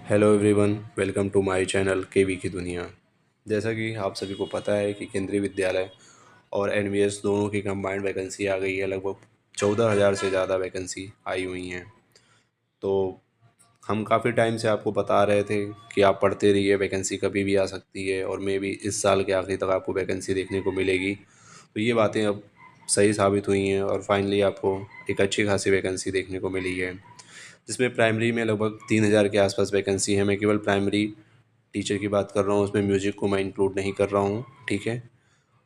Hello everyone, welcome to my channel KV की दुनिया। जैसा कि आप सभी को पता है कि केंद्रीय विद्यालय और एनवीएस दोनों की कंबाइंड वैकेंसी आ गई है। लगभग 14,000 से ज़्यादा वैकेंसी आई हुई हैं। तो हम काफ़ी टाइम से आपको बता रहे थे कि आप पढ़ते रहिए, वैकेंसी कभी भी आ सकती है और मे भी इस साल के आखिर तक आपको वैकेंसी देखने को मिलेगी। तो ये बातें अब सही साबित हुई हैं और फाइनली आपको एक अच्छी खासी वैकेंसी देखने को मिली है, जिसमें प्राइमरी में लगभग 3,000 के आसपास वैकेंसी है। मैं केवल प्राइमरी टीचर की बात कर रहा हूँ, उसमें म्यूज़िक को मैं इंक्लूड नहीं कर रहा हूँ, ठीक है।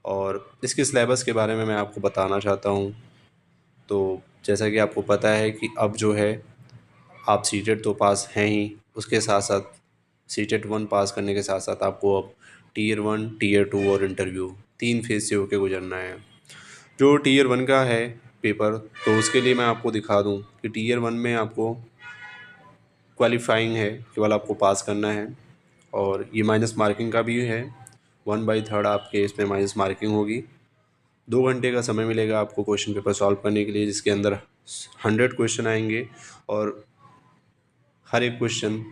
और इसके सिलेबस के बारे में मैं आपको बताना चाहता हूँ। तो जैसा कि आपको पता है कि अब जो है, आप सीटेट तो पास हैं ही, उसके साथ साथ सीटेट 1 पास करने के साथ साथ आपको अब टीयर 1, टीयर 2 और इंटरव्यू 3 फेज़ से होकर गुजरना है। जो टीयर 1 का है पेपर, तो उसके लिए मैं आपको दिखा दूँ कि टीयर 1 में आपको क्वालिफाइंग है, केवल आपको पास करना है। और ये माइनस मार्किंग का भी है, 1/3 आपके इसमें माइनस मार्किंग होगी। 2 घंटे का समय मिलेगा आपको क्वेश्चन पेपर सॉल्व करने के लिए, जिसके अंदर 100 क्वेश्चन आएंगे और हर एक क्वेश्चन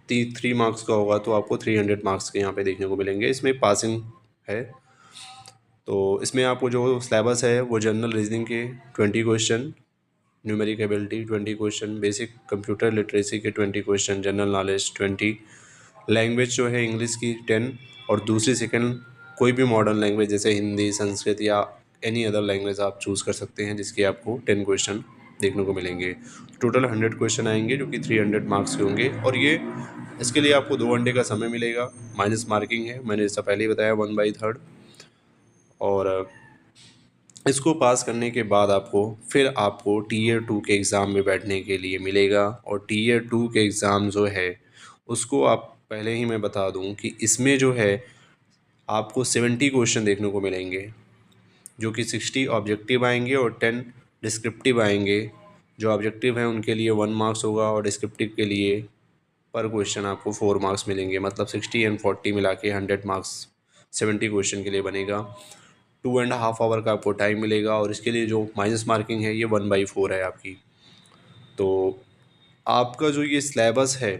3 मार्क्स का होगा, तो आपको 300 मार्क्स के यहाँ पे देखने को मिलेंगे। इसमें पासिंग है। तो इसमें आपको जो सिलेबस है वो जनरल रीजनिंग के 20 question, numeric ability 20 question, basic computer literacy के 20 क्वेश्चन, जनरल नॉलेज 20, लैंग्वेज जो है इंग्लिश की 10 और दूसरी सेकंड कोई भी मॉडर्न लैंग्वेज जैसे हिंदी, संस्कृत या एनी अदर लैंग्वेज आप चूज़ कर सकते हैं, जिसके आपको 10 क्वेश्चन देखने को मिलेंगे। टोटल 100 क्वेश्चन आएंगे जो कि 300 मार्क्स के होंगे। और ये इसके लिए आपको 2 घंटे का समय मिलेगा। माइनस मार्किंग है, मैंने इससे पहले ही बताया, 1/3। और इसको पास करने के बाद आपको टीयर 2 के एग्ज़ाम में बैठने के लिए मिलेगा। और टीयर 2 के एग्ज़ाम जो है उसको आप पहले ही मैं बता दूं कि इसमें जो है आपको 70 क्वेश्चन देखने को मिलेंगे, जो कि 60 ऑब्जेक्टिव आएंगे और 10 डिस्क्रिप्टिव आएंगे। जो ऑब्जेक्टिव हैं उनके लिए 1 मार्क्स होगा और डिस्क्रिप्टिव के लिए पर क्वेश्चन आपको 4 मार्क्स मिलेंगे। मतलब 60 एंड 40 मिला के 100 मार्क्स 70 क्वेश्चन के लिए बनेगा। 2.5 आवर का आपको टाइम मिलेगा और इसके लिए जो माइनस मार्किंग है ये 1/4 है आपकी। तो आपका जो ये सिलेबस है,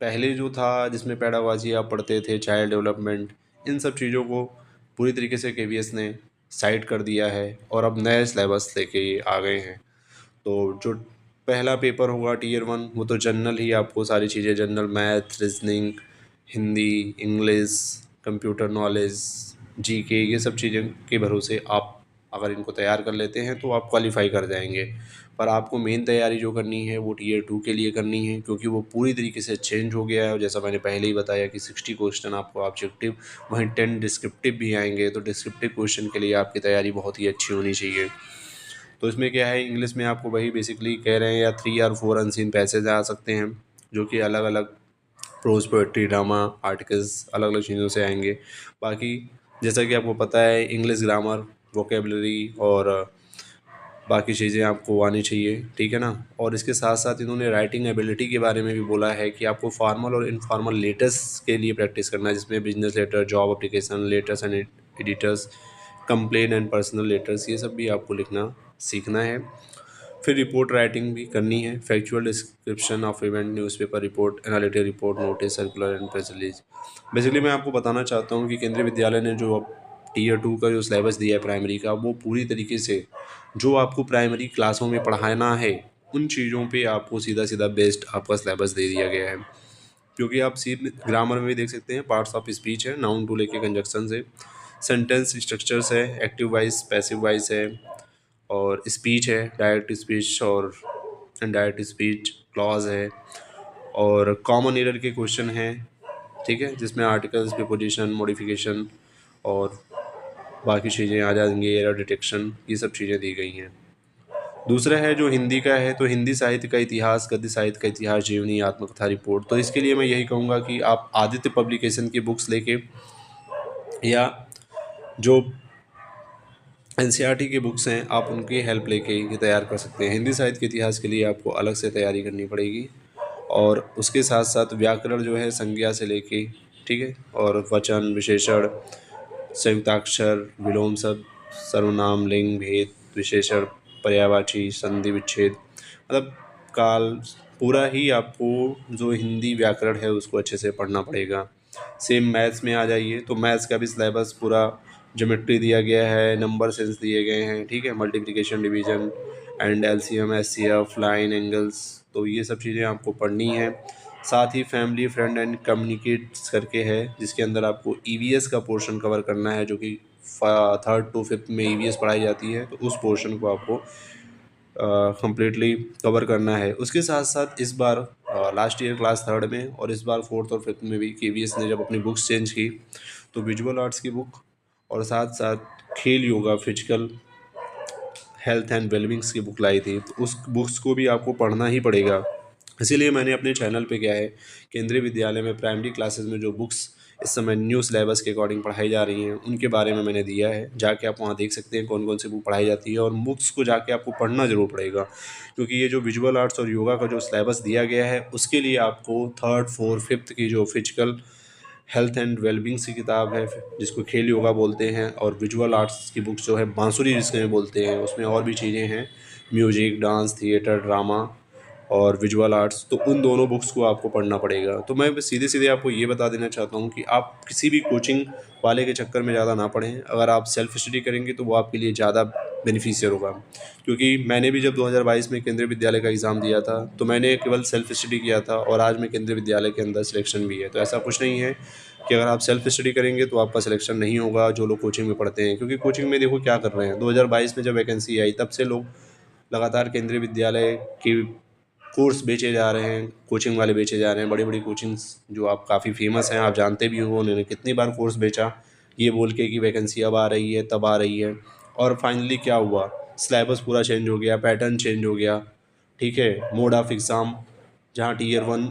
पहले जो था जिसमें पेडागोजी आप पढ़ते थे, चाइल्ड डेवलपमेंट, इन सब चीज़ों को पूरी तरीके से केवीएस ने साइड कर दिया है और अब नए सिलेबस लेके ये आ गए हैं। तो जो पहला पेपर होगा टीयर 1, वो तो जनरल ही आपको सारी चीज़ें, general math, reasoning, Hindi, English, computer knowledge, GK, ये सब चीज़ें के भरोसे आप अगर इनको तैयार कर लेते हैं तो आप क्वालिफाई कर जाएंगे। पर आपको मेन तैयारी जो करनी है वो टीयर 2 के लिए करनी है, क्योंकि वो पूरी तरीके से चेंज हो गया है। और जैसा मैंने पहले ही बताया कि 60 क्वेश्चन आपको ऑब्जेक्टिव, वहीं 10 डिस्क्रिप्टिव भी आएंगे। तो डिस्क्रिप्टिव क्वेश्चन के लिए आपकी तैयारी बहुत ही अच्छी होनी चाहिए। तो इसमें क्या है, इंग्लिश में आपको वही बेसिकली कह रहे हैं, या 3 और 4 अनसीन पैसेज आ सकते हैं, जो कि अलग अलग प्रोज, पोएट्री, ड्रामा, आर्टिकल्स, अलग अलग चीज़ों से आएंगे। बाकी जैसा कि आपको पता है, इंग्लिश ग्रामर, वोकेबलरी और बाकी चीज़ें आपको आनी चाहिए, ठीक है ना। और इसके साथ साथ इन्होंने राइटिंग एबिलिटी के बारे में भी बोला है कि आपको फॉर्मल और इनफॉर्मल लेटर्स के लिए प्रैक्टिस करना है, जिसमें business letter, job application letters and editors, complain and personal letters, ये सब भी आपको लिखना सीखना है। फिर रिपोर्ट राइटिंग भी करनी है, factual description of event, newspaper report, analytical report, notice, circular and press release. Basically मैं आपको बताना चाहता हूँ कि केंद्रीय विद्यालय ने जो अब टीयर 2 का जो सिलेबस दिया है प्राइमरी का, वो पूरी तरीके से जो आपको प्राइमरी क्लासों में पढ़ाना है उन चीज़ों पे आपको सीधा सीधा बेस्ड आपका सिलेबस दे दिया गया है। क्योंकि आप सी ग्रामर में भी देख सकते हैं, पार्ट्स ऑफ स्पीच है, नाउन टू लेके कंजक्शन है, सेंटेंस स्ट्रक्चर्स है, एक्टिव वाइज, पैसिव वाइज है, और स्पीच है, डायरेक्ट स्पीच और इनडायरेक्ट स्पीच, क्लॉज है, और कॉमन एरर के क्वेश्चन हैं, ठीक है, जिसमें आर्टिकल्स, प्रीपोजिशन, मॉडिफिकेशन और बाकी चीज़ें आ जाएंगी, एरर डिटेक्शन, ये सब चीज़ें दी गई हैं। दूसरा है जो हिंदी का है, तो हिंदी साहित्य का इतिहास, गद्य साहित्य का इतिहास, जीवनी, आत्मकथा, रिपोर्ट। तो इसके लिए मैं यही कहूँगा कि आप आदित्य पब्लिकेशन की बुक्स लेके या जो एनसीईआरटी की बुक्स हैं आप उनकी हेल्प लेके ये तैयार कर सकते हैं। हिंदी साहित्य के इतिहास के लिए आपको अलग से तैयारी करनी पड़ेगी। और उसके साथ साथ व्याकरण जो है संज्ञा से लेके, ठीक है, और वचन, विशेषण, संयुक्ताक्षर, विलोम शब्द, सर्वनाम, लिंग भेद, विशेषण, पर्यायवाची, संधि विच्छेद, मतलब काल, पूरा ही आपको जो हिंदी व्याकरण है उसको अच्छे से पढ़ना पड़ेगा। सेम मैथ्स में आ जाइए तो मैथ्स का भी सिलेबस पूरा ज्योमेट्री दिया गया है, नंबर सेंस दिए गए हैं, ठीक है, multiplication, division and LCM, HCF, line, angles, तो ये सब चीज़ें आपको पढ़नी है। साथ ही फैमिली, फ्रेंड एंड कम्युनिकेट्स करके है जिसके अंदर आपको ईवीएस का पोर्शन कवर करना है, जो कि 3rd to 5th में ईवीएस पढ़ाई जाती है, तो उस पोर्शन को आपको कम्प्लीटली कवर करना है। उसके साथ साथ इस बार लास्ट ईयर क्लास 3rd में और इस बार 4th और 5th में भी केवीएस ने जब अपनी बुक्स चेंज की तो विजुअल आर्ट्स की बुक और साथ साथ खेल, योगा, फिजिकल हेल्थ एंड वेलबिंग्स की बुक लाई थी, तो उस बुक्स को भी आपको पढ़ना ही पड़ेगा। इसीलिए मैंने अपने चैनल पे क्या है, केंद्रीय विद्यालय में प्राइमरी क्लासेस में जो बुक्स इस समय न्यू सिलेबस के अकॉर्डिंग पढ़ाई जा रही हैं उनके बारे में मैंने दिया है। जाके आप वहाँ देख सकते हैं कौन कौन सी बुक पढ़ाई जाती है, और बुक्स को जाके आपको पढ़ना ज़रूर पड़ेगा, क्योंकि ये जो विजुअल आर्ट्स और योगा का जो सिलेबस दिया गया है उसके लिए आपको 3rd, 4th, 5th की जो फिजिकल हेल्थ एंड वेलबिंग्स की किताब है जिसको खेल योगा बोलते हैं, और विजुअल आर्ट्स की बुक्स जो है बांसुरी जिसमें बोलते हैं, उसमें और भी चीज़ें हैं, म्यूजिक, डांस, थिएटर, ड्रामा और विजुअल आर्ट्स, तो उन दोनों बुक्स को आपको पढ़ना पड़ेगा। तो मैं सीधे सीधे आपको ये बता देना चाहता हूँ कि आप किसी भी कोचिंग वाले के चक्कर में ज़्यादा ना पढ़ें। अगर आप सेल्फ स्टडी करेंगे तो वो आपके लिए ज़्यादा बेनिफिशियल होगा, क्योंकि मैंने भी जब 2022 में केंद्रीय विद्यालय का एग्ज़ाम दिया था तो मैंने केवल सेल्फ स्टडी किया था, और आज मैं केंद्रीय विद्यालय के अंदर सिलेक्शन भी है। तो ऐसा कुछ नहीं है कि अगर आप सेल्फ स्टडी करेंगे तो आपका सिलेक्शन नहीं होगा, जो लोग कोचिंग में पढ़ते हैं, क्योंकि कोचिंग में देखो क्या कर रहे हैं, 2022 में जब वैकेंसी आई तब से लोग लगातार केंद्रीय विद्यालय की कोर्स बेचे जा रहे हैं, कोचिंग वाले बेचे जा रहे हैं, बड़ी बड़ी कोचिंग्स जो आप काफ़ी फेमस हैं, आप जानते भी हो, उन्होंने कितनी बार कोर्स बेचा ये बोल के कि वैकेंसी अब आ रही है, तब आ रही है, और फाइनली क्या हुआ, सिलेबस पूरा चेंज हो गया, पैटर्न चेंज हो गया, ठीक है, मोड ऑफ एग्ज़ाम, जहाँ टीयर 1,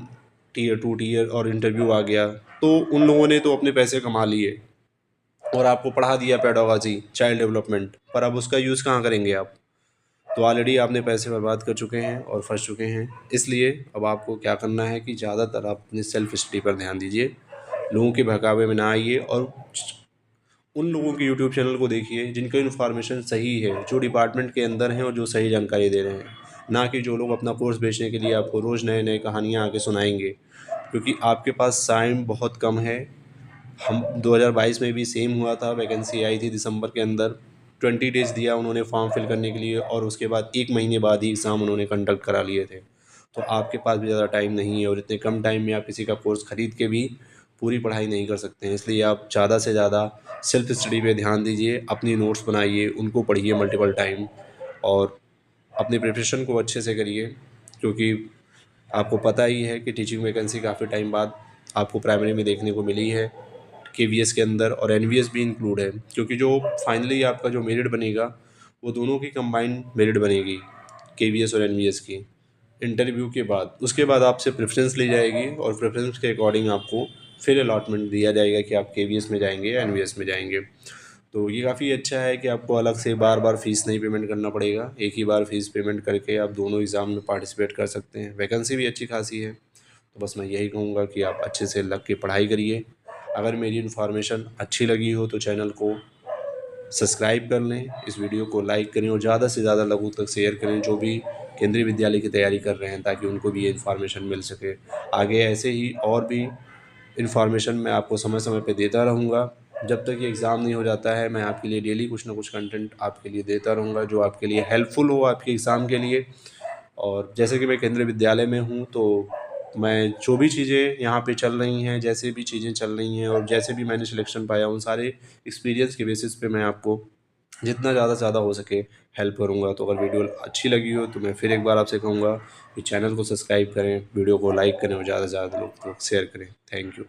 टीयर 2, टीयर और इंटरव्यू आ गया, तो उन लोगों ने तो अपने पैसे कमा लिए और आपको पढ़ा दिया पेडागोजी, चाइल्ड डेवलपमेंट, पर अब उसका यूज़ कहाँ करेंगे आप? तो ऑलरेडी आपने पैसे बर्बाद कर चुके हैं और फंस चुके हैं। इसलिए अब आपको क्या करना है कि ज़्यादातर आप अपनी सेल्फ स्टडी पर ध्यान दीजिए, लोगों के बहकावे में ना आइए, और उन लोगों के यूट्यूब चैनल को देखिए जिनका इन्फॉर्मेशन सही है, जो डिपार्टमेंट के अंदर हैं और जो सही जानकारी दे रहे हैं, ना कि जो लोग अपना कोर्स बेचने के लिए आपको रोज़ नए नए कहानियाँ आके सुनाएंगे, क्योंकि आपके पास टाइम बहुत कम है। हम 2022 में भी सेम हुआ था, वैकेंसी आई थी दिसंबर के अंदर, 20 डेज़ दिया उन्होंने फॉर्म फिल करने के लिए, और उसके बाद 1 महीने बाद ही एग्ज़ाम उन्होंने कंडक्ट करा लिए थे। तो आपके पास भी ज़्यादा टाइम नहीं है, और इतने कम टाइम में आप किसी का कोर्स ख़रीद के भी पूरी पढ़ाई नहीं कर सकते हैं। इसलिए आप ज़्यादा से ज़्यादा सेल्फ स्टडी पे ध्यान दीजिए, अपनी नोट्स बनाइए, उनको पढ़िए मल्टीपल टाइम, और अपनी प्रिपरेशन को अच्छे से करिए, क्योंकि आपको पता ही है कि टीचिंग वैकेंसी काफ़ी टाइम बाद आपको प्राइमरी में देखने को मिली है केवीएस के अंदर, और एनवीएस भी इंक्लूड है, क्योंकि जो फाइनली आपका जो मेरिट बनेगा वो दोनों की कंबाइंड मेरिट बनेगी, केवीएस और एनवीएस की, इंटरव्यू के बाद। उसके बाद आपसे प्रेफरेंस ली जाएगी और प्रेफरेंस के अकॉर्डिंग आपको फिर अलॉटमेंट दिया जाएगा कि आप केवीएस में जाएंगे या एनवीएस में जाएंगे। तो ये काफ़ी अच्छा है कि आपको अलग से बार बार फ़ीस नहीं पेमेंट करना पड़ेगा, एक ही बार फ़ीस पेमेंट करके आप दोनों एग्ज़ाम में पार्टिसिपेट कर सकते हैं। वैकेंसी भी अच्छी खासी है। तो बस मैं यही कहूँगा कि आप अच्छे से लग के पढ़ाई करिए। अगर मेरी इन्फॉर्मेशन अच्छी लगी हो तो चैनल को सब्सक्राइब कर लें, इस वीडियो को लाइक करें और ज़्यादा से ज़्यादा लोगों तक शेयर करें जो भी केंद्रीय विद्यालय की तैयारी कर रहे हैं, ताकि उनको भी ये इन्फॉर्मेशन मिल सके। आगे ऐसे ही और भी इन्फॉर्मेशन मैं आपको समय समय पे देता रहूँगा। जब तक ये एग्ज़ाम नहीं हो जाता है मैं आपके लिए डेली कुछ ना कुछ कंटेंट आपके लिए देता रहूँगा जो आपके लिए हेल्पफुल हो आपके एग्ज़ाम के लिए। और जैसे कि मैं केंद्रीय विद्यालय में हूँ, तो मैं जो भी चीज़ें यहाँ पे चल रही हैं, जैसे भी चीज़ें चल रही हैं और जैसे भी मैंने सिलेक्शन पाया, उन सारे एक्सपीरियंस के बेसिस पे मैं आपको जितना ज़्यादा से ज़्यादा हो सके हेल्प करूँगा। तो अगर वीडियो अच्छी लगी हो तो मैं फिर एक बार आपसे कहूँगा कि चैनल को सब्सक्राइब करें, वीडियो को लाइक करें और ज़्यादा से ज़्यादा लोग शेयर करें। Thank you.